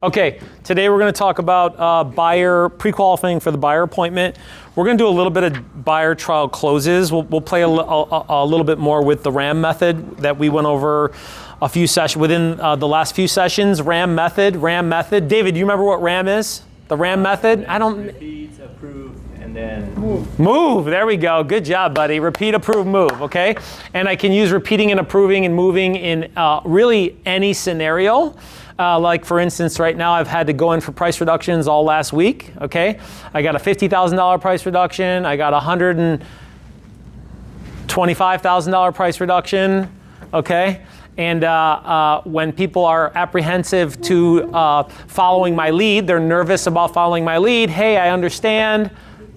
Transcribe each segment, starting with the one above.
Okay, today we're going to talk about buyer pre-qualifying for the buyer appointment. We're going to do a little bit of buyer trial closes. We'll play a little bit more with the RAM method that we went over a few sessions within the last few sessions. RAM method. David, do you remember what RAM is? The RAM method? I don't. Repeat, approve, and then move. There we go. Good job, buddy. Repeat, approve, move. Okay, and I can use repeating and approving and moving in really any scenario. Like for instance, right now I've had to go in for price reductions all last week, okay? I got a $50,000 price reduction, I got a $125,000 price reduction, okay? And when people are apprehensive to following my lead, they're nervous about following my lead, hey, I understand,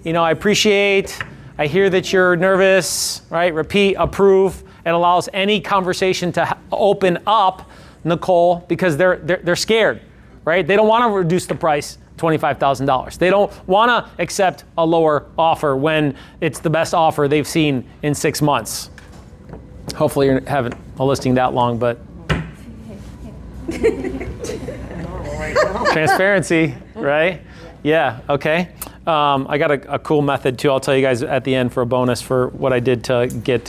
I appreciate, I hear that you're nervous, right? Repeat, approve. It allows any conversation to open up, Nicole, because they're scared, right? They don't want to reduce the price $25,000. They don't want to accept a lower offer when it's the best offer they've seen in 6 months. Hopefully you haven't a listing that long, but transparency, right? Yeah, okay. I got a cool method too. I'll tell you guys at the end for a bonus for what I did to get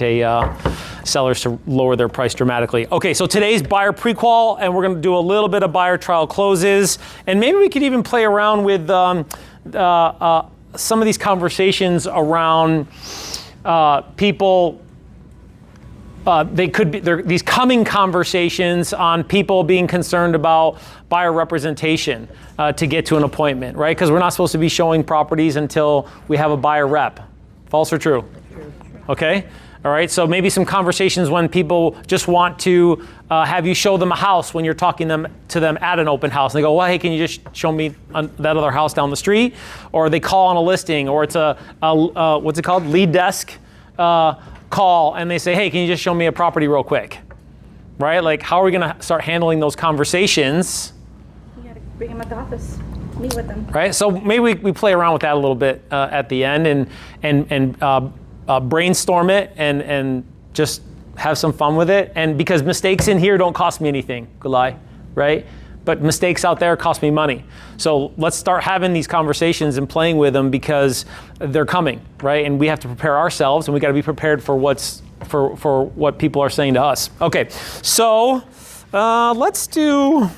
sellers to lower their price dramatically. Okay, so today's buyer pre-qual, and we're going to do a little bit of buyer trial closes, and maybe we could even play around with some of these conversations around people. These coming conversations on people being concerned about buyer representation to get to an appointment, right? Because we're not supposed to be showing properties until we have a buyer rep. False or true? Okay. All right. So maybe some conversations when people just want to have you show them a house when you're talking to them at an open house. And they go, well, hey, can you just show me that other house down the street? Or they call on a listing, or it's a what's it called? Lead desk call, and they say, hey, can you just show me a property real quick? Right? Like, how are we going to start handling those conversations? You got to bring them at the office, meet with them. Right? So maybe we play around with that a little bit at the end and brainstorm it and just have some fun with it. And because mistakes in here don't cost me anything, good lie, right? But mistakes out there cost me money. So let's start having these conversations and playing with them because they're coming, right? And we have to prepare ourselves, and we got to be prepared for what people are saying to us. Okay, so let's do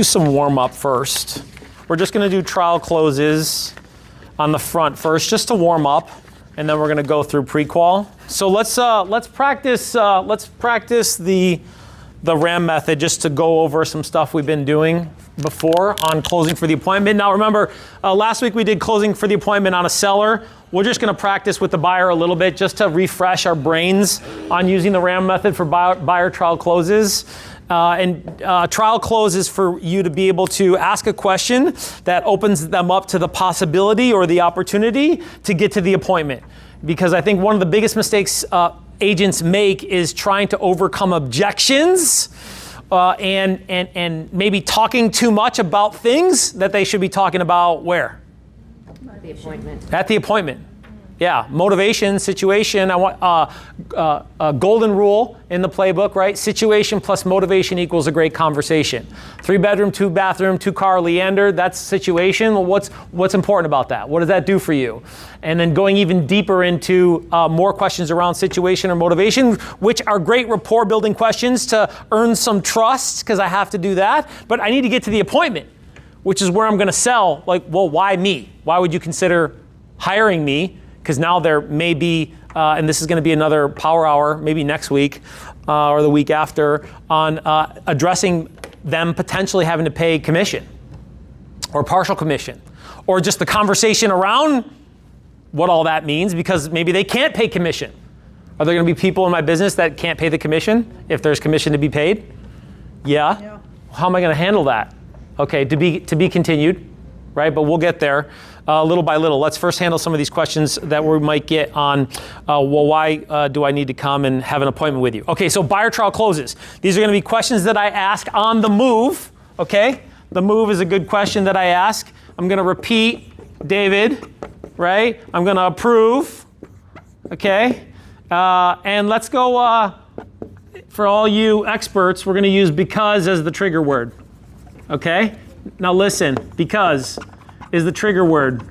some warm up first. We're just going to do trial closes on the front first, just to warm up, and then we're going to go through pre-qual. So let's practice the RAM method just to go over some stuff we've been doing before on closing for the appointment. Now remember, last week we did closing for the appointment on a seller. We're just going to practice with the buyer a little bit just to refresh our brains on using the RAM method for buyer trial closes. Trial close is for you to be able to ask a question that opens them up to the possibility or the opportunity to get to the appointment. Because I think one of the biggest mistakes agents make is trying to overcome objections and maybe talking too much about things that they should be talking about where? The appointment. At the appointment. Yeah, motivation, situation. I want a golden rule in the playbook, right? Situation plus motivation equals a great conversation. 3-bedroom, 2-bathroom, 2-car Leander, that's situation. Well, what's important about that? What does that do for you? And then going even deeper into more questions around situation or motivation, which are great rapport building questions to earn some trust, because I have to do that. But I need to get to the appointment, which is where I'm going to sell. Like, well, why me? Why would you consider hiring me? Because now there may be, and this is going to be another power hour, maybe next week or the week after, on addressing them potentially having to pay commission or partial commission, or just the conversation around what all that means, because maybe they can't pay commission. Are there going to be people in my business that can't pay the commission if there's commission to be paid? Yeah. How am I going to handle that? Okay, to be continued, right? But we'll get there. Little by little. Let's first handle some of these questions that we might get on, why do I need to come and have an appointment with you? Okay, so buyer trial closes. These are going to be questions that I ask on the move, okay? The move is a good question that I ask. I'm going to repeat, David, right? I'm going to approve, okay? And let's go, for all you experts, we're going to use because as the trigger word. okay? Now listen, because is the trigger word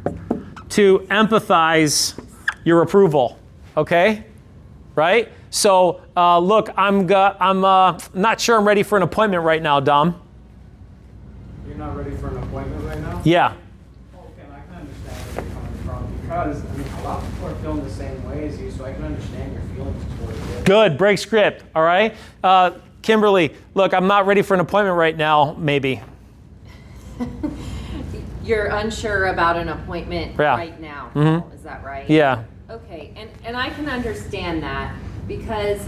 to empathize your approval, okay? Right? So look, I'm not sure I'm ready for an appointment right now, Dom. You're not ready for an appointment right now? Yeah. Okay, I can understand where you're coming from because a lot of people are feeling the same way as you, so I can understand your feelings towards it. Good, break script, all right? Kimberly, look, I'm not ready for an appointment right now, maybe. You're unsure about an appointment right now, is that right? Yeah. Okay, and I can understand that because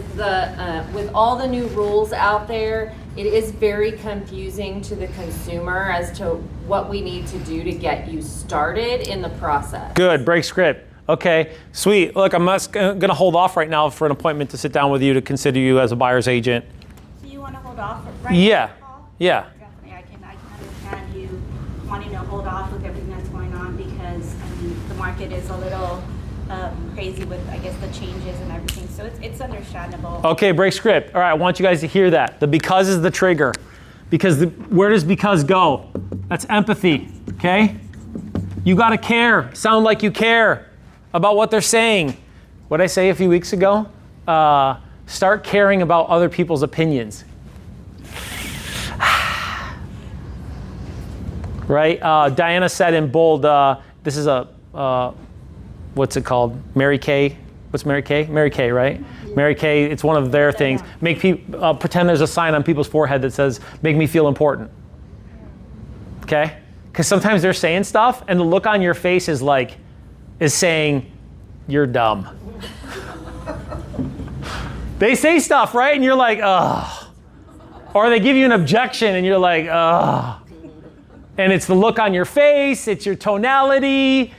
with all the new rules out there, it is very confusing to the consumer as to what we need to do to get you started in the process. Good, break script. Okay, sweet. Look, I'm going to hold off right now for an appointment to sit down with you to consider you as a buyer's agent. So you want to hold off right Yeah. now, Paul? Yeah. Definitely, I can understand you wanting to hold off with everything that's going on because the market is a little crazy with, I guess, the changes and everything. So it's understandable. Okay, break script. All right, I want you guys to hear that. The because is the trigger. Because where does because go? That's empathy, okay? You got to care. Sound like you care about what they're saying. What did I say a few weeks ago? Start caring about other people's opinions. Right? Diana said in bold, this is what's it called? Mary Kay. What's Mary Kay? Mary Kay, right? Mary Kay, it's one of their things. Make people pretend there's a sign on people's forehead that says, make me feel important. Okay? Because sometimes they're saying stuff and the look on your face is saying, you're dumb. They say stuff, right? And you're like, ugh. Or they give you an objection and you're like, ugh. And it's the look on your face, it's your tonality.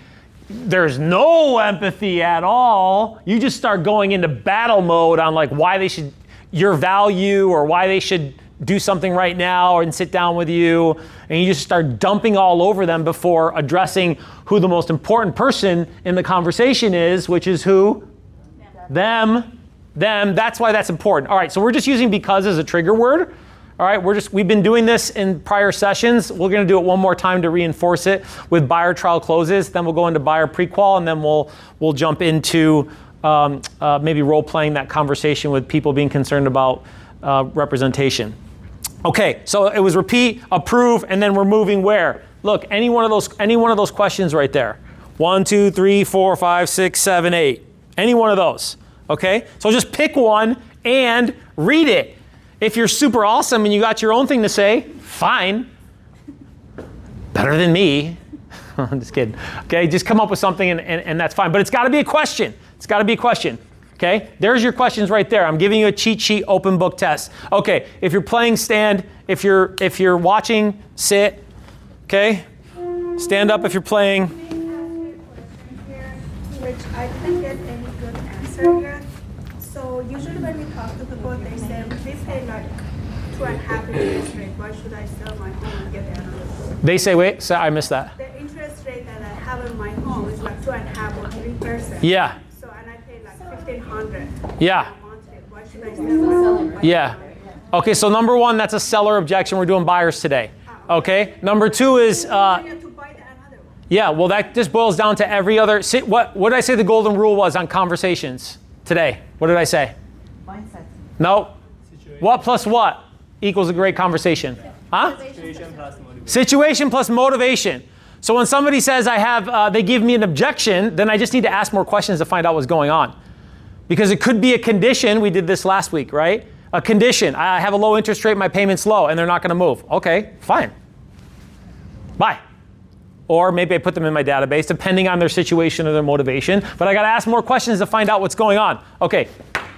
There's no empathy at all. You just start going into battle mode on why they should, your value or why they should do something right now and sit down with you. And you just start dumping all over them before addressing who the most important person in the conversation is, which is who? Them. That's why that's important. All right, so we're just using because as a trigger word. All right, we've been doing this in prior sessions. We're going to do it one more time to reinforce it with buyer trial closes. Then we'll go into buyer pre-qual, and then we'll jump into maybe role-playing that conversation with people being concerned about representation. Okay, so it was repeat, approve, and then we're moving where? Look, any one of those questions right there. 1, 2, 3, 4, 5, 6, 7, 8. Any one of those. Okay, so just pick one and read it. If you're super awesome and you got your own thing to say, fine. Better than me. I'm just kidding. Okay, just come up with something and that's fine. But it's got to be a question. It's got to be a question. Okay, there's your questions right there. I'm giving you a cheat sheet open book test. Okay, if you're playing, stand. If you're watching, sit. Okay, stand up if you're playing. Which I didn't get any good answer yet. So usually when we talk to people, they say we pay 2.5% interest rate. Why should I sell my home and get another home? They say, wait, so I missed that. The interest rate that I have in my home is 2.5% or 3%. Yeah. So and I pay $1,500. Yeah. Why should I sell my home? Yeah. Okay, so number one, that's a seller objection. We're doing buyers today. Okay. Number two is. To buy another one. Yeah, well, that just boils down to every other. What did I say the golden rule was on conversations today? What did I say? Mindset. No. What plus what equals a great conversation? Huh? Situation plus motivation. Situation plus motivation. So when somebody says they give me an objection, then I just need to ask more questions to find out what's going on. Because it could be a condition. We did this last week, right? A condition. I have a low interest rate, my payment's low, and they're not going to move. Okay, fine. Bye. Or maybe I put them in my database, depending on their situation or their motivation. But I got to ask more questions to find out what's going on. Okay,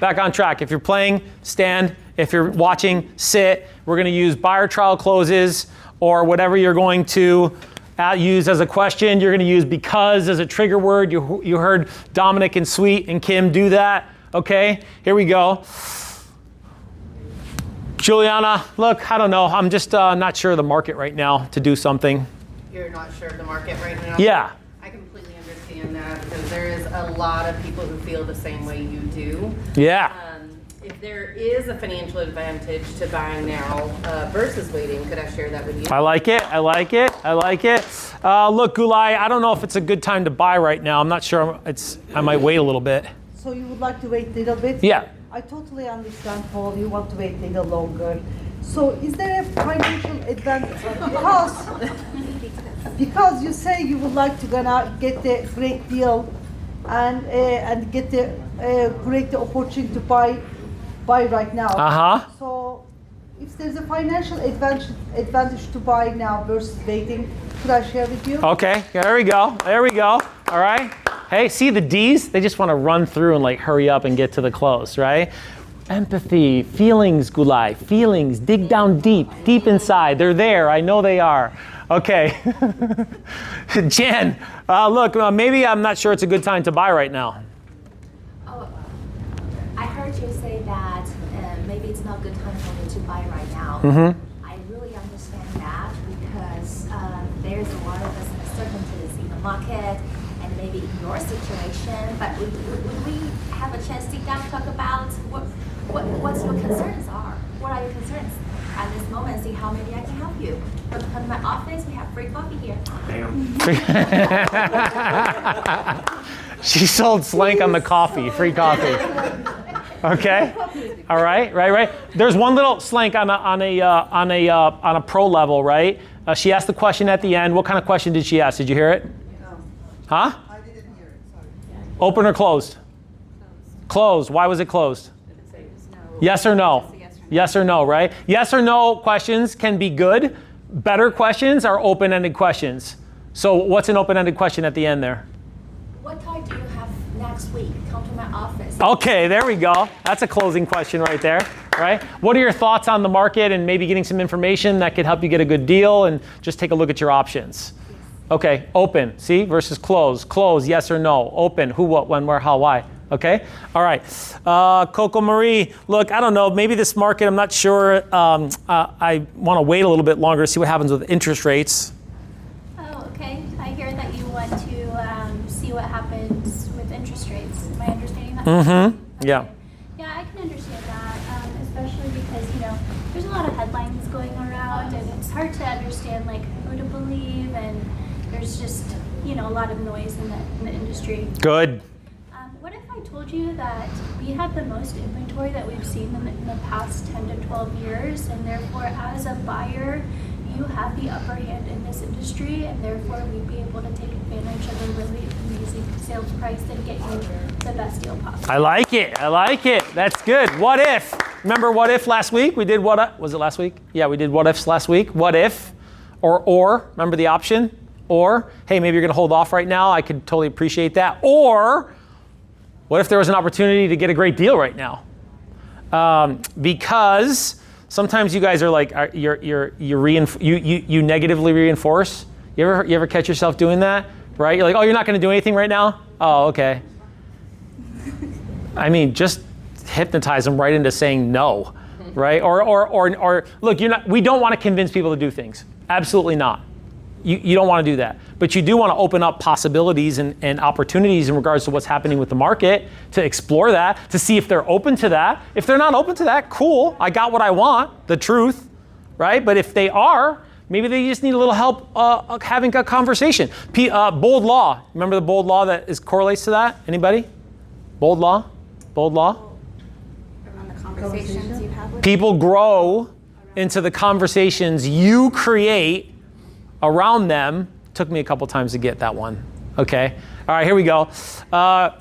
back on track. If you're playing, stand. If you're watching, sit. We're going to use buyer trial closes or whatever you're going to use as a question. You're going to use because as a trigger word. You heard Dominic and Sweet and Kim do that. Okay, here we go. Juliana, look, I don't know. I'm just not sure of the market right now to do something. You're not sure of the market right now? Yeah. I completely understand that because there is a lot of people who feel the same way you do. Yeah. If there is a financial advantage to buying now versus waiting, could I share that with you? I like it. I like it. I like it. Look, Gulai, I don't know if it's a good time to buy right now. I'm not sure. I might wait a little bit. So you would like to wait a little bit? Yeah. I totally understand, Paul. You want to wait a little longer. So is there a financial advantage? Because you say you would like to gonna get a great deal and get the great opportunity to buy right now. So if there's a financial advantage to buy now versus waiting, could I share with you? Okay, there we go. There we go. All right. Hey, see the D's? They just want to run through and like hurry up and get to the close, right? Empathy, feelings, Gulai, feelings, dig down deep inside. They're there. I know they are. Okay. Jen, look, maybe I'm not sure it's a good time to buy right now. Oh, I heard you say that maybe it's not a good time for me to buy right now. I really understand that because there's a lot of uncertainties in the market and maybe in your situation. But would we have a chance to sit down and talk about what your concerns are? What are your concerns at this moment? See how maybe I can help you. Come to my office. We have free coffee here. She sold Slank on the coffee, free coffee. Okay, all right, right. There's one little Slank on a pro level, right? She asked the question at the end. What kind of question did she ask? Did you hear it? No. Huh? I didn't hear it, sorry. Open or closed? Closed. Why was it closed? Yes or no? Yes or no, right? Yes or no questions can be good. Better questions are open-ended questions. So what's an open-ended question at the end there? What time do you have next week? Come to my office. Okay, there we go. That's a closing question right there, right? What are your thoughts on the market and maybe getting some information that could help you get a good deal and just take a look at your options? Okay, open, see, versus close. Close, yes or no. Open, who, what, when, where, how, why. Okay, all right. Coco Marie, look, I don't know, maybe this market, I'm not sure. I want to wait a little bit longer to see what happens with interest rates. Oh, okay. I hear that you want to see what happens with interest rates. Am I understanding that? Mm-hmm, yeah. Okay. Yeah, I can understand that, especially because, there's a lot of headlines going around and it's hard to understand, like, who to believe, and there's just, a lot of noise in the industry. Good. What if I told you that we have the most inventory that we've seen in the past 10 to 12 years, and therefore as a buyer, you have the upper hand in this industry, and therefore we'd be able to take advantage of a really amazing sales price and get you the best deal possible. I like it. I like it. That's good. What if? Remember what if last week? We did was it last week? Yeah, we did what ifs last week. What if? Or, remember the option? Or, hey, maybe you're going to hold off right now. I could totally appreciate that. Or, what if there was an opportunity to get a great deal right now? Because sometimes you guys are like, you negatively reinforce. You ever catch yourself doing that, right? You're like, oh, you're not going to do anything right now? Oh, okay. I mean, just hypnotize them right into saying no, right? Or look, we don't want to convince people to do things. Absolutely not. You don't want to do that. But you do want to open up possibilities and opportunities in regards to what's happening with the market, to explore that, to see if they're open to that. If they're not open to that, cool, I got what I want, the truth, right? But if they are, maybe they just need a little help having a conversation. Bold law, remember the bold law that correlates to that? Anybody? Bold law? Bold law? Around the conversations you have with People grow into the conversations you create around them. Took me a couple times to get that one. Okay. All right, here we go.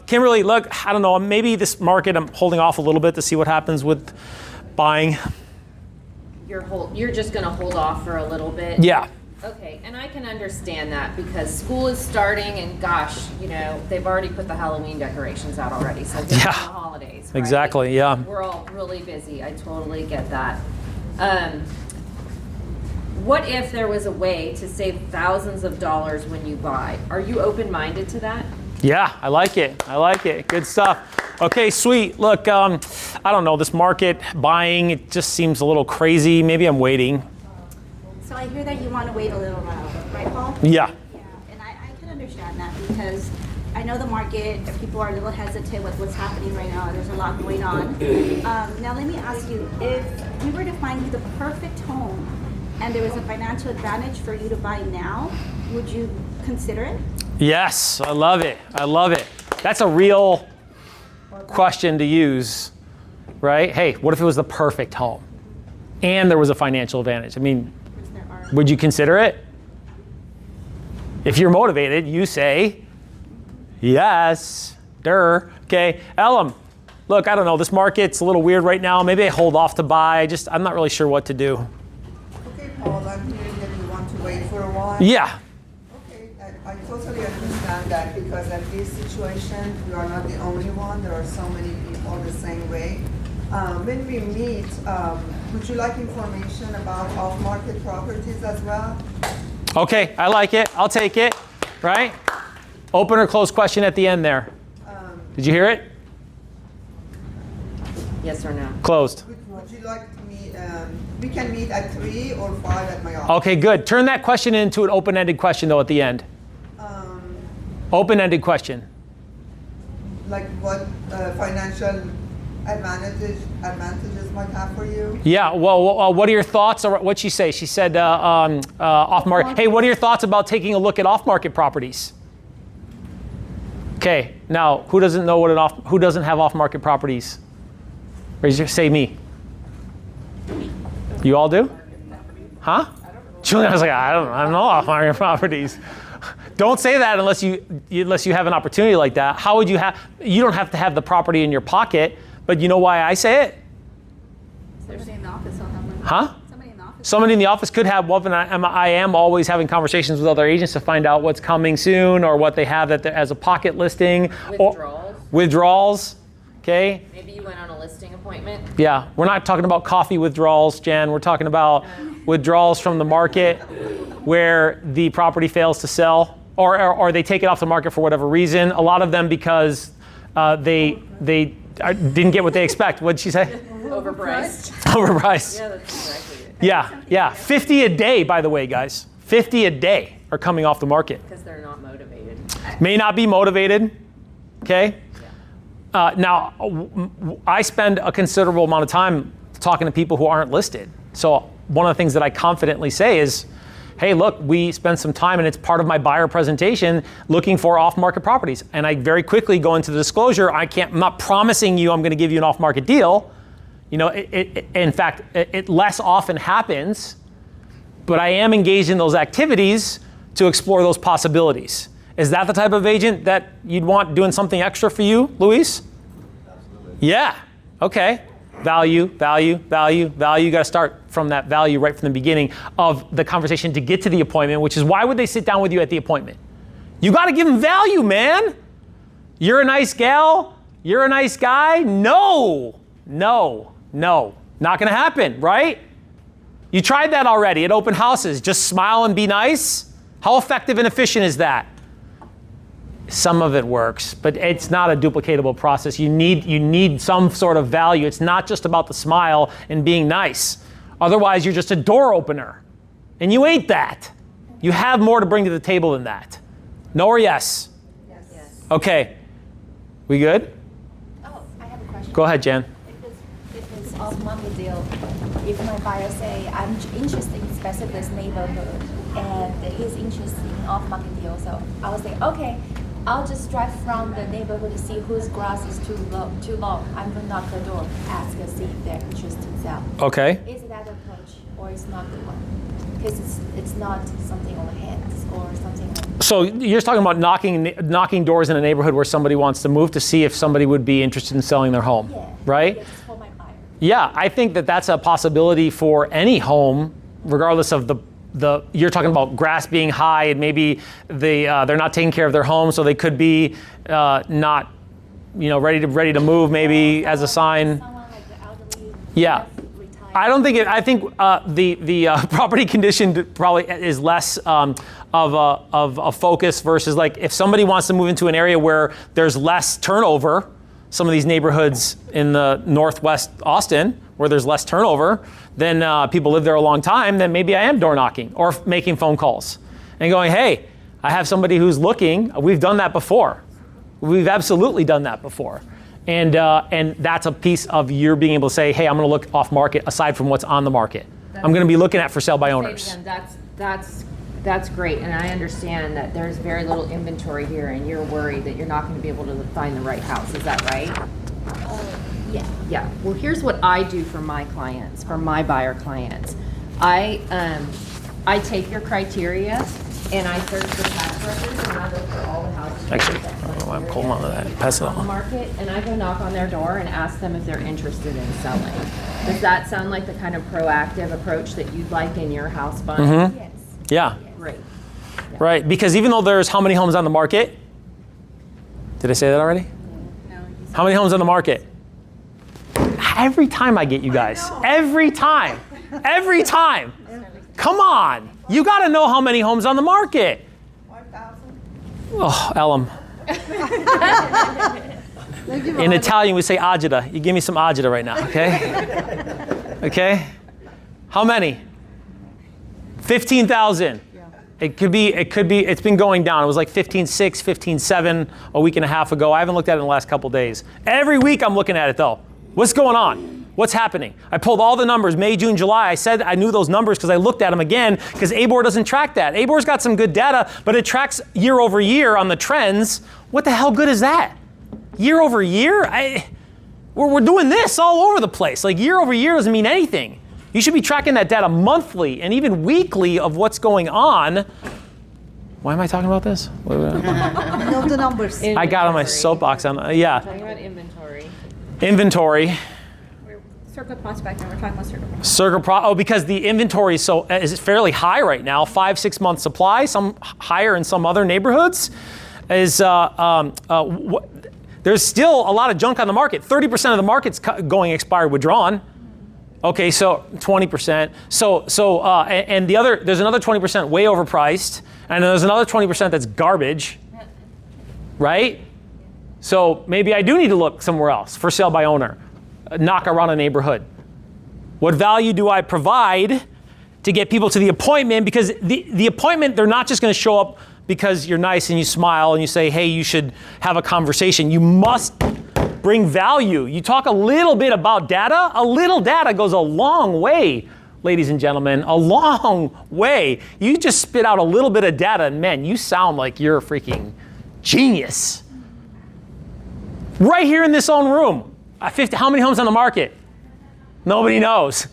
Kimberly, look, I don't know, maybe this market, I'm holding off a little bit to see what happens with buying. You're just going to hold off for a little bit? Yeah. Okay, and I can understand that because school is starting and gosh, they've already put the Halloween decorations out already. So it's the holidays, right? Exactly, yeah. We're all really busy. I totally get that. What if there was a way to save thousands of dollars when you buy? Are you open-minded to that? Yeah, I like it. I like it. Good stuff. Okay, sweet. Look, I don't know, this market buying, it just seems a little crazy. Maybe I'm waiting. So I hear that you want to wait a little while, right, Paul? Yeah. Yeah, and I can understand that because I know the market, people are a little hesitant with what's happening right now. There's a lot going on. Now let me ask you, if we were to find you the perfect home and there was a financial advantage for you to buy now, would you consider it? Yes, I love it. I love it. That's a real question to use, right? Hey, what if it was the perfect home and there was a financial advantage? I mean, would you consider it? If you're motivated, you say, yes, okay. Elam, look, I don't know, this market's a little weird right now. Maybe I hold off to buy. I'm not really sure what to do. Okay, Paul, I'm hearing that you want to wait for a while. Yeah. Okay, I totally understand that, because at this situation, you are not the only one. There are so many people the same way. When we meet, would you like information about off-market properties as well? Okay, I like it. I'll take it, right? Open or closed question at the end there. Did you hear it? Yes or no? Closed. Would you like to meet, we can meet at 3 or 5 at my office. Okay, good. Turn that question into an open-ended question, though, at the end. Open-ended question. Like what financial advantages might have for you? Yeah, well, what are your thoughts? Or what'd she say? She said off-market. Hey, what are your thoughts about taking a look at off-market properties? Okay, now, who doesn't know who doesn't have off-market properties? Say me. You all do? Huh? Julian was like, I don't know off-market properties. Don't say that unless you have an opportunity like that. How would you have? You don't have to have the property in your pocket, but you know why I say it? Somebody in the office will have one. Huh? Somebody in the office. Somebody in the office could have one, and I am always having conversations with other agents to find out what's coming soon or what they have as a pocket listing. Withdrawals. Okay. Maybe you went on a listing appointment. Yeah, we're not talking about coffee withdrawals, Jen. We're talking about withdrawals from the market where the property fails to sell, or they take it off the market for whatever reason. A lot of them because they didn't get what they expect. What'd she say? Overpriced. Overpriced. Yeah, that's exactly it. Yeah. 50 a day, by the way, guys. 50 a day are coming off the market. Because they're not motivated. May not be motivated. Okay. Now, I spend a considerable amount of time talking to people who aren't listed. So one of the things that I confidently say is, hey, look, we spend some time, and it's part of my buyer presentation, looking for off-market properties. And I very quickly go into the disclosure. I'm not promising you I'm going to give you an off-market deal. You know, in fact, it less often happens, but I am engaged in those activities to explore those possibilities. Is that the type of agent that you'd want doing something extra for you, Luis? Absolutely. Yeah. Okay. Value. You got to start from that value right from the beginning of the conversation to get to the appointment, which is why would they sit down with you at the appointment? You got to give them value, man. You're a nice gal. You're a nice guy. No. Not going to happen, right? You tried that already at open houses. Just smile and be nice. How effective and efficient is that? Some of it works, but it's not a duplicatable process. You need some sort of value. It's not just about the smile and being nice. Otherwise, you're just a door opener. And you ain't that. You have more to bring to the table than that. No or yes? Yes. Okay. We good? Oh, I have a question. Go ahead, Jan. If it's off-market deal, if my buyer say, I'm interested in specific neighborhood, and he's interested in off-market deal, so I would say, okay, I'll just drive from the neighborhood to see whose grass is too long. I'm going to knock the door, ask and see if they're interested in sell. Okay. Is that approach, or it's not the one? Because it's not something on the hands or something like. So you're talking about knocking doors in a neighborhood where somebody wants to move to see if somebody would be interested in selling their home, right? Yes, for my buyer. Yeah, I think that's a possibility for any home, regardless of you're talking about grass being high, and maybe they're not taking care of their home, so they could be not, ready to move, maybe as a sign. Someone like the elderly. Yeah. Retired. I don't think I think the property condition probably is less of a focus versus like if somebody wants to move into an area where there's less turnover. Some of these neighborhoods in the Northwest Austin, where there's less turnover, then people live there a long time, then maybe I am door knocking or making phone calls and going, hey, I have somebody who's looking. We've done that before, We've absolutely done that before. And that's a piece of your being able to say, hey, I'm going to look off market aside from what's on the market. I'm going to be looking at for sale by owners. Again, that's great, and I understand that there's very little inventory here, and you're worried that you're not going to be able to find the right house. Is that right? Yeah. Yeah. Well, here's what I do for my clients, for my buyer clients. I take your criteria and I search the tax records and I look for all the houses. Actually, I don't know why I'm pulling on that. Pass it on the on. market, and I go knock on their door and ask them if they're interested in selling. Does that sound like the kind of proactive approach that you'd like in your house fund? Mm-hmm. Yes. Yeah. Great. Yeah. Right. Because even though there's how many homes on the market? Did I say that already? No. How many homes on the market? Every time I get you guys. Every time. Every time. Come on. You got to know how many homes on the market. 1,000. Oh, Elam. In Italian, we say agita. You give me some agita right now, okay? Okay? How many? 15,000. It could be, it's been going down. It was like 15.6, 15.7 a week and a half ago. I haven't looked at it in the last couple days. Every week I'm looking at it though. What's going on? What's happening? I pulled all the numbers, May, June, July. I said I knew those numbers because I looked at them again because ABOR doesn't track that. ABOR's got some good data, but it tracks year over year on the trends. What the hell good is that? Year over year? We're doing this all over the place. Like year over year doesn't mean anything. You should be tracking that data monthly and even weekly of what's going on. Why am I talking about this? Know the numbers. I got on my soapbox. Yeah. Talking about inventory. Inventory. Circle prospecting, we're talking about circle Because the inventory is fairly high right now, 5-6 month supply, some higher in some other neighborhoods. There's still a lot of junk on the market. 30% of the market's going expired withdrawn. Okay, so 20%. And there's another 20% way overpriced, and there's another 20% that's garbage, right? So maybe I do need to look somewhere else for sale by owner. Knock around a neighborhood. What value do I provide to get people to the appointment? Because the appointment, they're not just going to show up because you're nice and you smile and you say, hey, you should have a conversation. You must bring value. You talk a little bit about data. A little data goes a long way, ladies and gentlemen, a long way. You just spit out a little bit of data and man, you sound like you're a freaking genius. Right here in this own room. How many homes on the market? Nobody knows.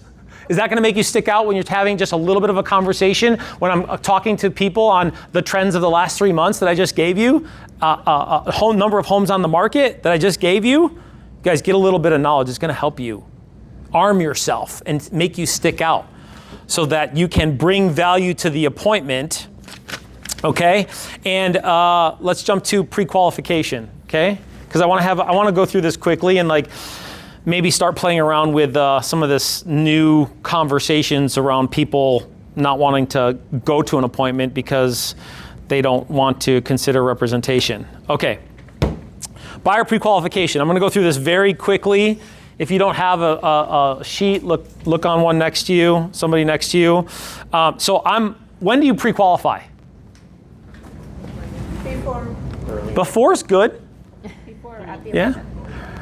Is that going to make you stick out when you're having just a little bit of a conversation? When I'm talking to people on the trends of the last 3 months that I just gave you, a whole number of homes on the market that I just gave you, you guys get a little bit of knowledge. It's going to help you arm yourself and make you stick out so that you can bring value to the appointment. Okay, and let's jump to pre-qualification. Okay. Because I want to go through this quickly and maybe start playing around with some of this new conversations around people not wanting to go to an appointment because they don't want to consider representation. Okay, buyer pre-qualification. I'm going to go through this very quickly. If you don't have a sheet, look on one next to you, somebody next to you. When do you pre-qualify? Before's good. Yeah?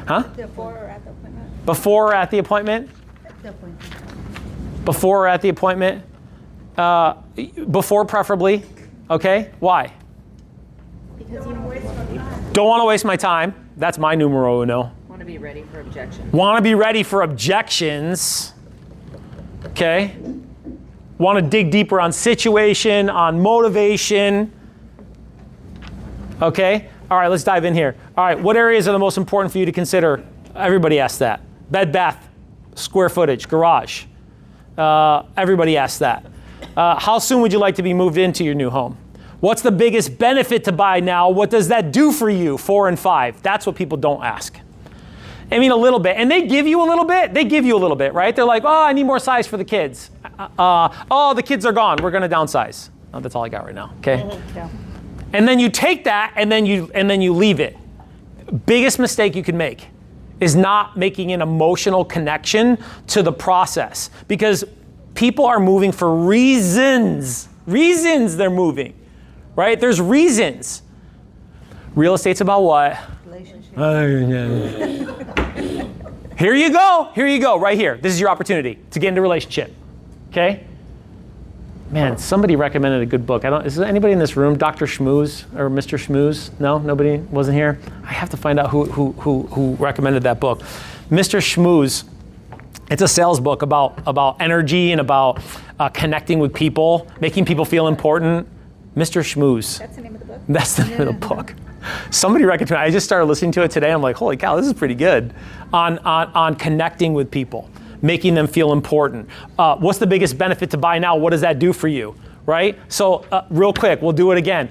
Huh? Before or at the appointment? Before or at the appointment? Before or at the appointment? Before preferably. Okay? Why? Because you don't waste your time. Don't want to waste my time. That's my numero uno. Want to be ready for objections. Want to be ready for objections. Okay? Want to dig deeper on situation, on motivation. Okay? All right, let's dive in here. All right, what areas are the most important for you to consider? Everybody asks that. Bed, bath, square footage, garage. Everybody asks that. How soon would you like to be moved into your new home? What's the biggest benefit to buy now? What does that do for you? 4 and 5. That's what people don't ask. I mean, a little bit. And they give you a little bit. They give you a little bit, right? They're like, oh, I need more size for the kids. Oh, the kids are gone. We're going to downsize. Oh, that's all I got right now. Okay. Yeah. And then you take that and then you leave it. Biggest mistake you can make is not making an emotional connection to the process, because people are moving for reasons. Reasons they're moving, right? There's reasons. Real estate's about what? Relationship. Here you go. Here you go. Right here. This is your opportunity to get into a relationship. Okay? Man, somebody recommended a good book. Is there anybody in this room, Dr. Schmooze or Mr. Schmooze? No, nobody wasn't here. I have to find out who recommended that book. Mr. Schmooze. It's a sales book about energy and about connecting with people, making people feel important. Mr. Schmooze. That's the name of the book? That's the name of the book. Somebody recommended. I just started listening to it today. I'm like, holy cow, this is pretty good. On connecting with people, making them feel important. What's the biggest benefit to buy now? What does that do for you, right? So real quick, we'll do it again.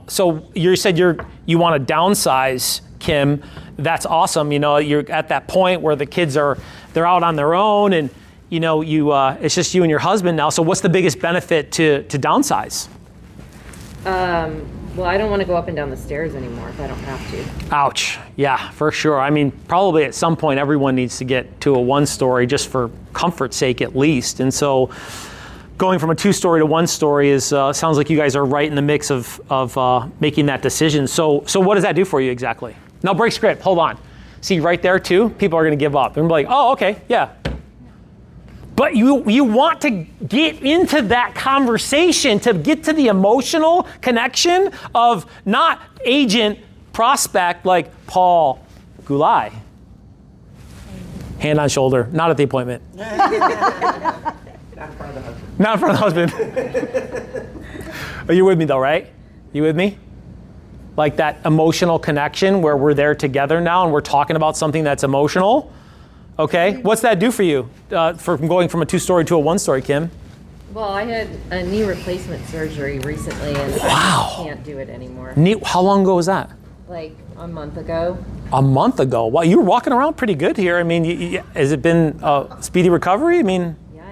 So you said you want to downsize, Kim. That's awesome. You know, you're at that point where the kids they're out on their own, and you know it's just you and your husband now. So what's the biggest benefit to downsize? Well, I don't want to go up and down the stairs anymore if I don't have to. Ouch. Yeah, for sure. I mean, probably at some point everyone needs to get to a one-story just for comfort's sake at least. And so going from a two-story to one-story is sounds like you guys are right in the mix of making that decision. So what does that do for you exactly? Now break script. Hold on. See right there too, people are going to give up. They're like, oh, okay, yeah. But you want to get into that conversation, to get to the emotional connection of not agent, prospect, like Paul Gulai. Hand on shoulder, not at the appointment. Not in front of the husband. Not in front of the husband. Are you with me though, right? You with me? Like that emotional connection where we're there together now and we're talking about something that's emotional. Okay, what's that do for you from going from a two-story to a one-story, Kim? Well, I had a knee replacement surgery recently, and Wow. I can't do it anymore. How long ago was that? Like a month ago. A month ago. Well, you were walking around pretty good here. I mean, has it been a speedy recovery? I mean, Yeah,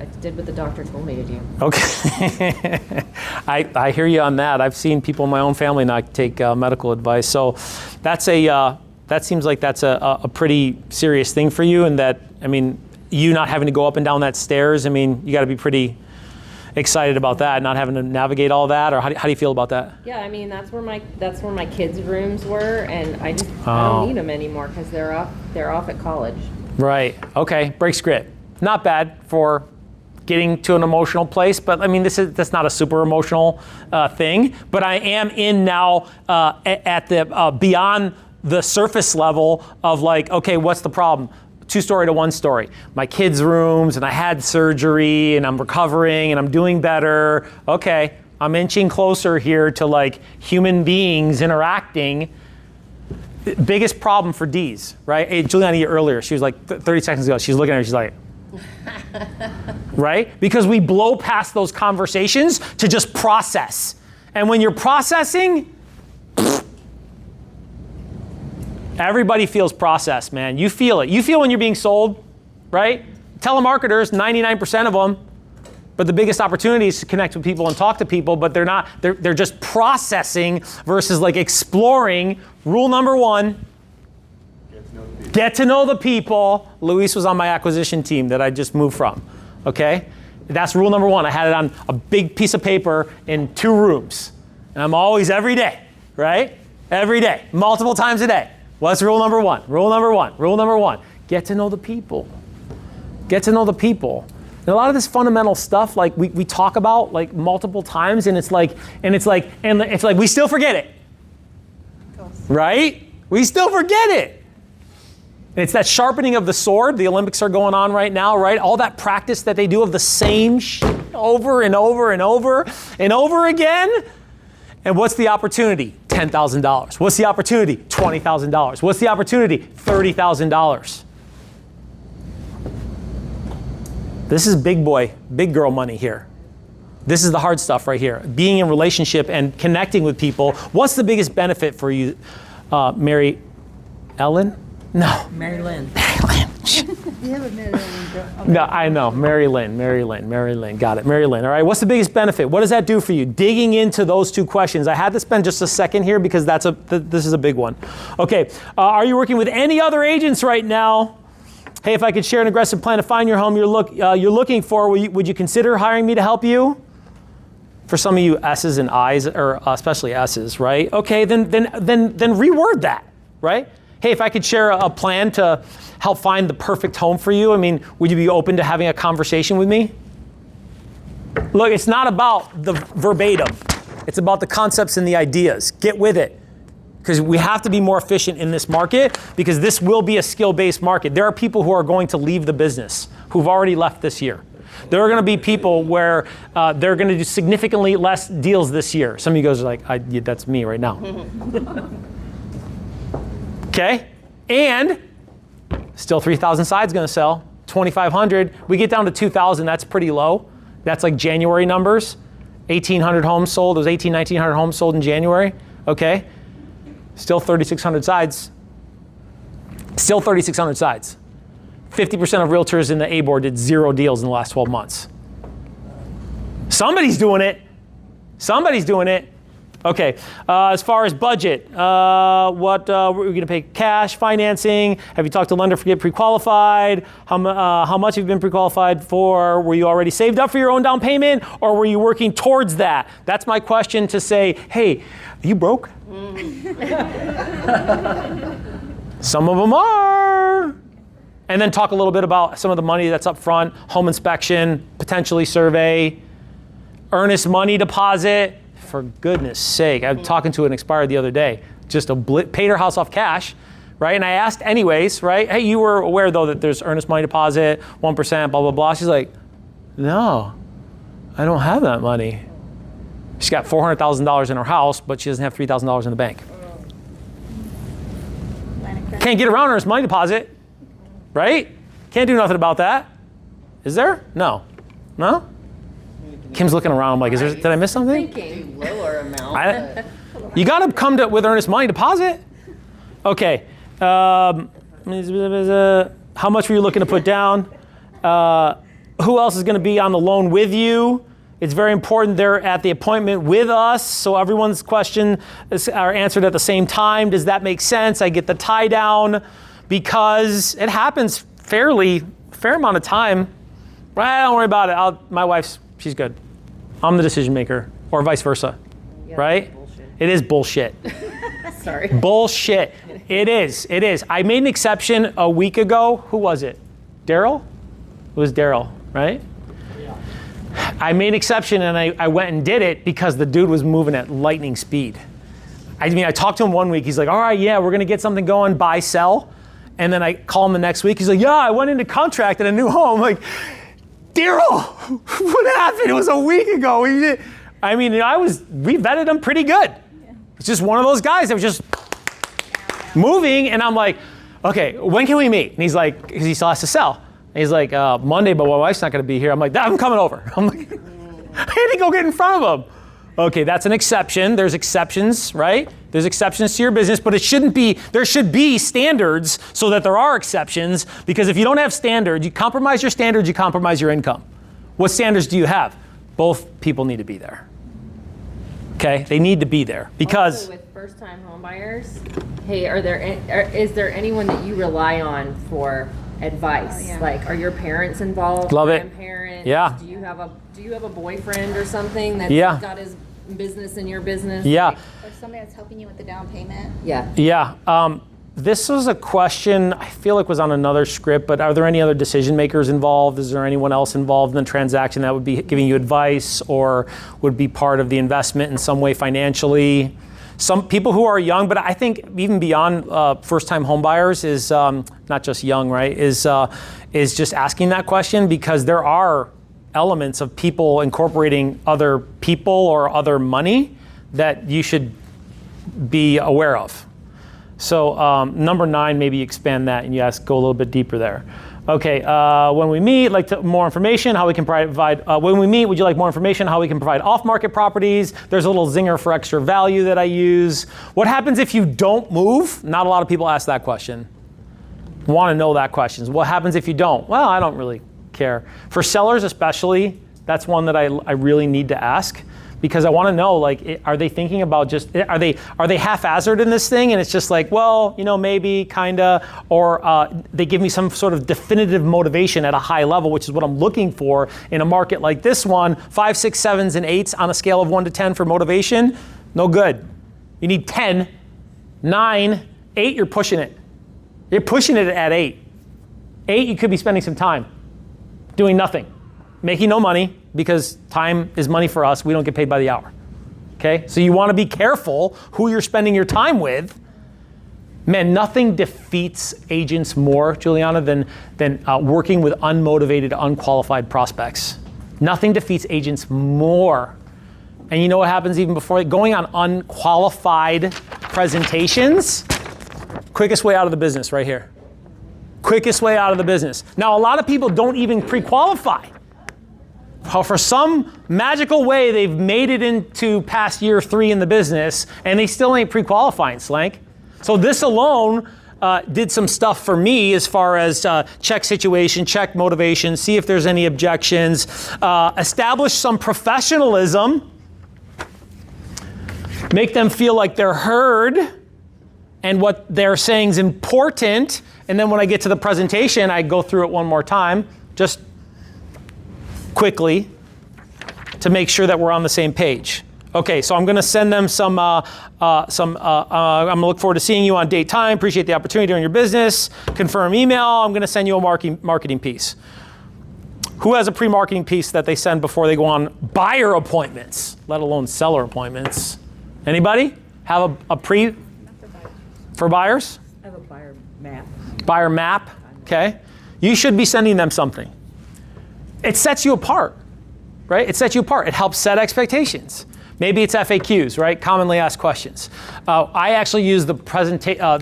I did what the doctor told me to do. okay. I hear you on that. I've seen people in my own family not take medical advice. So that seems like that's a pretty serious thing for you, and that, I mean, you not having to go up and down that stairs, I mean, you got to be pretty excited about that, not having to navigate all that, or how do you feel about that? Yeah, I mean that's where my kids' rooms were, and I don't need them anymore because they're off at college. Right. Okay. Break script. Not bad for getting to an emotional place, but I mean that's not a super emotional thing. But I am in now at the beyond the surface level of like, okay, what's the problem? Two-story to one-story. My kids' rooms, and I had surgery, and I'm recovering, and I'm doing better. Okay, I'm inching closer here to like human beings interacting. Biggest problem for D's, right? Hey, Juliana earlier, she was like 30 seconds ago, she's looking at her, she's like, right? Because we blow past those conversations to just process. And when you're processing, everybody feels processed, man. You feel it. You feel when you're being sold, right? Telemarketers, 99% of them, but the biggest opportunity is to connect with people and talk to people, but they're just processing versus like exploring. Rule number one, get to know the people. Luis was on my acquisition team that I just moved from, okay? That's rule number one. I had it on a big piece of paper in 2 rooms. And I'm always every day, right? Every day, multiple times a day. What's rule number one? Rule number one. Get to know the people. Get to know the people. And a lot of this fundamental stuff, like we talk about like multiple times, and it's like we still forget it. Right? We still forget it. And it's that sharpening of the sword. The Olympics are going on right now, right? All that practice that they do of the same over and over and over and over again. And what's the opportunity? $10,000. What's the opportunity? $20,000. What's the opportunity? $30,000. This is big boy, big girl money here. This is the hard stuff right here. Being in relationship and connecting with people. What's the biggest benefit for you, Mary Ellen? No. Mary Lynn. You have a Mary Ellen girl. Okay. No, I know. Mary Lynn. Got it. Mary Lynn. All right. What's the biggest benefit? What does that do for you? Digging into those 2 questions. I had to spend just a second here because this is a big one. Okay. Are you working with any other agents right now? Hey, if I could share an aggressive plan to find your home you're looking for, would you consider hiring me to help you? For some of you S's and I's, or especially S's, right? Okay, then reword that, right? Hey, if I could share a plan to help find the perfect home for you, I mean, would you be open to having a conversation with me? Look, it's not about the verbatim. It's about the concepts and the ideas. Get with it. Because we have to be more efficient in this market, because this will be a skill-based market. There are people who are going to leave the business, who've already left this year. There are going to be people where they're going to do significantly less deals this year. Some of you guys are like, yeah, that's me right now. Okay? And still 3,000 sides going to sell. 2,500. We get down to 2,000. That's pretty low. That's like January numbers. 1,800 homes sold. It was 1,900 homes sold in January. Okay? Still 3,600 sides. Still 3,600 sides. 50% of realtors in the A board did 0 deals in the last 12 months. Somebody's doing it. Somebody's doing it. Okay, as far as budget, what we're going to pay cash, financing, have you talked to lender for get pre-qualified? How much have you been pre-qualified for? Were you already saved up for your own down payment, or were you working towards that? That's my question to say, hey, are you broke? Some of them are. And then talk a little bit about some of the money that's up front, home inspection, potentially survey, earnest money deposit. For goodness sake, I was talking to an expired the other day, just paid her house off cash, right? And I asked anyways, right? Hey, you were aware though that there's earnest money deposit, 1%, blah, blah, blah. She's like, no, I don't have that money. She's got $400,000 in her house, but she doesn't have $3,000 in the bank. Can't get around earnest money deposit, right? Can't do nothing about that. Is there? No. No? Kim's looking around. I'm like, did I miss something? Thinking. Lower amount. You got to come with earnest money deposit. Okay. How much were you looking to put down? Who else is going to be on the loan with you? It's very important they're at the appointment with us, so everyone's questions are answered at the same time. Does that make sense? I get the tie down, because it happens fair amount of time. Right, don't worry about it. My wife's, she's good. I'm the decision maker, or vice versa, right? Bullshit. It is bullshit. Sorry. Bullshit. It is. I made an exception a week ago. Who was it? Daryl? It was Daryl, right? Yeah. I made an exception and I went and did it because the dude was moving at lightning speed. I mean, I talked to him one week. He's like, all right, yeah, we're going to get something going, buy, sell. And then I call him the next week. He's like, yeah, I went into contract in a new home. I'm like, Daryl, what happened? It was a week ago. We vetted him pretty good. Yeah. It's just one of those guys that was just moving, and I'm like, okay, when can we meet? And he's like, because he still has to sell. And he's like, Monday, but my wife's not going to be here. I'm like, I'm coming over. I'm like, I had to go get in front of him. Okay, that's an exception. There's exceptions, right? There's exceptions to your business, but there should be standards so that there are exceptions, because if you don't have standards, you compromise your standards, you compromise your income. What standards do you have? Both people need to be there. Okay, they need to be there, because also with first-time home buyers, hey, is there anyone that you rely on for advice? Oh, yeah. Like, are your parents involved? Love it. Grandparents? Yeah. Do you have a boyfriend or something that's got his business in your business? Yeah. Or somebody that's helping you with the down payment. Yeah. Yeah. This was a question I feel like was on another script, but are there any other decision makers involved? Is there anyone else involved in the transaction that would be giving you advice or would be part of the investment in some way financially? Some people who are young, but I think even beyond first-time home buyers is not just young, right? Is just asking that question, because there are elements of people incorporating other people or other money that you should be aware of. So number 9, maybe expand that and you go a little bit deeper there. Okay, when we meet, more information, how we can provide, when we meet, would you like more information, how we can provide off-market properties? There's a little zinger for extra value that I use. What happens if you don't move? Not a lot of people ask that question. Want to know that question. What happens if you don't? Well, I don't really care. For sellers especially, that's one that I really need to ask, because I want to know, like, are they thinking about are they haphazard in this thing, and it's just like, well, maybe, kinda, or they give me some sort of definitive motivation at a high level, which is what I'm looking for in a market like this one. 5, 6, 7s, and 8s on a scale of 1 to 10 for motivation, no good. You need 10, 9, 8, you're pushing it. You're pushing it at 8. 8, you could be spending some time doing nothing, making no money, because time is money for us. We don't get paid by the hour. Okay? So you want to be careful who you're spending your time with. Man, nothing defeats agents more, Juliana, than working with unmotivated, unqualified prospects. Nothing defeats agents more. And you know what happens even before going on unqualified presentations? Quickest way out of the business right here. Quickest way out of the business. Now, a lot of people don't even pre-qualify. For some magical way, they've made it into past year 3 in the business, and they still ain't pre-qualifying, Slank. So this alone did some stuff for me as far as check situation, check motivation, see if there's any objections, establish some professionalism, make them feel like they're heard, and what they're saying is important. And then when I get to the presentation, I go through it one more time, just quickly, to make sure that we're on the same page. Okay, so I'm going to send them I'm going to look forward to seeing you on date time. Appreciate the opportunity during your business. Confirm email. I'm going to send you a marketing piece. Who has a pre-marketing piece that they send before they go on buyer appointments, let alone seller appointments? Anybody have a pre for buyers? I have a buyer map. Buyer map, okay. You should be sending them something. It sets you apart, right? It sets you apart. It helps set expectations. Maybe it's FAQs, right? Commonly asked questions. I actually use the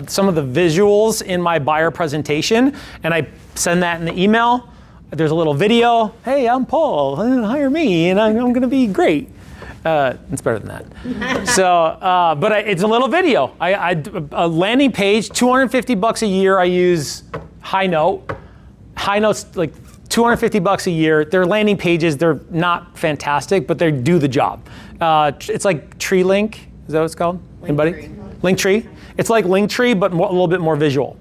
some of the visuals in my buyer presentation, and I send that in the email. There's a little video. Hey, I'm Paul. Hire me, and I'm going to be great. It's better than that. So, but it's a little video. A landing page, $250 a year. I use High Note. High Note's like $250 a year. Their landing pages, they're not fantastic, but they do the job. It's like TreeLink. Is that what it's called? Anybody? Linktree. It's like Linktree, but a little bit more visual.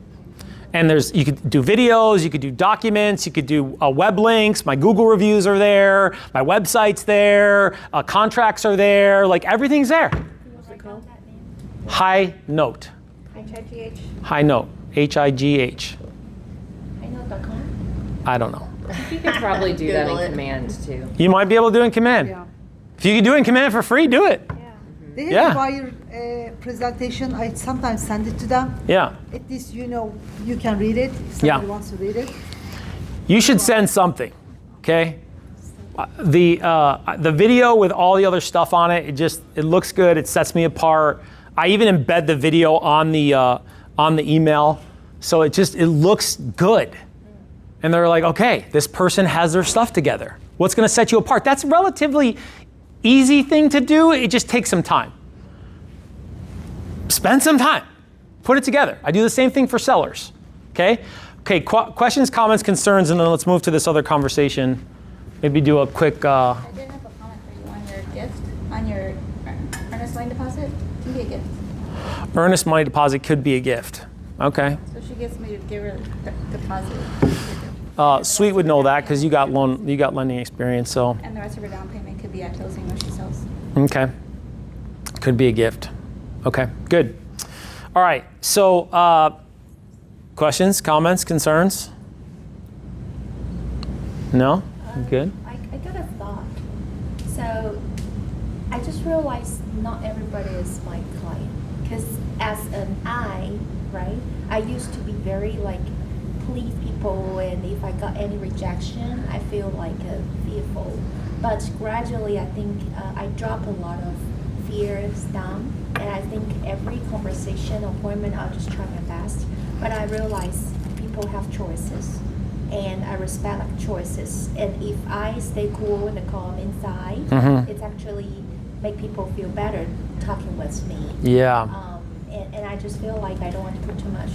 And you could do videos, you could do documents, you could do web links. My Google reviews are there. My website's there. Contracts are there. Like everything's there. What's it called? High Note. HIGH? High Note. HIGH. HighNote.com? I don't know. You could probably do that Google in it. command too. You might be able to do it in command. Yeah. If you can do it in command for free, do it. They have Yeah. a buyer presentation. I sometimes send it to them. Yeah. At least you can read it if somebody wants to read it. You should send something, okay? The video with all the other stuff on it, it looks good. It sets me apart. I even embed the video on the email, so it looks good. And they're like, okay, this person has their stuff together. What's going to set you apart? That's a relatively easy thing to do. It just takes some time. Spend some time. Put it together. I do the same thing for sellers. Okay? Okay, questions, comments, concerns, and then let's move to this other conversation. Maybe do a quick... I did have a comment for you on your gift, on your earnest money deposit. It can be a gift. Earnest money deposit could be a gift. Okay. So she gets me to give her the deposit. Sweet would know that because you got lending experience, so. And the rest of her down payment could be at closing when she sells. Okay. Could be a gift. Okay, good. All right, so questions, comments, concerns? No? Good. I got a thought. So I just realized not everybody is my client. Because as an right, I used to be very please people, and if I got any rejection, I feel fearful. But gradually, I think I dropped a lot of fears down, and I think every conversation, appointment, I'll just try my best. But I realize people have choices, and I respect choices. And if I stay cool and calm inside, it's actually make people feel better talking with me. Yeah. And I just feel like I don't want to put too much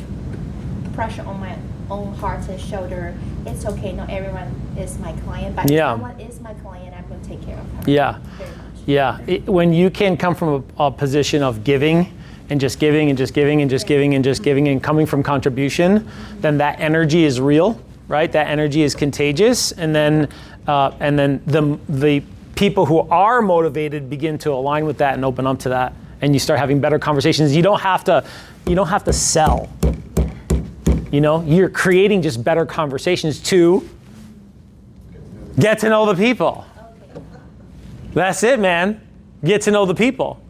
pressure on my own heart and shoulder. It's okay, not everyone is my client, but if someone is my client, I'm going to take care of her. Yeah. Very much. Yeah, when you can come from a position of giving and just giving and just giving and just giving and just giving and coming from contribution, then that energy is real, right? That energy is contagious, and then the people who are motivated begin to align with that and open up to that, and you start having better conversations. You don't have to sell. You know, you're creating just better conversations to get to know the people. That's it, man. Get to know the people.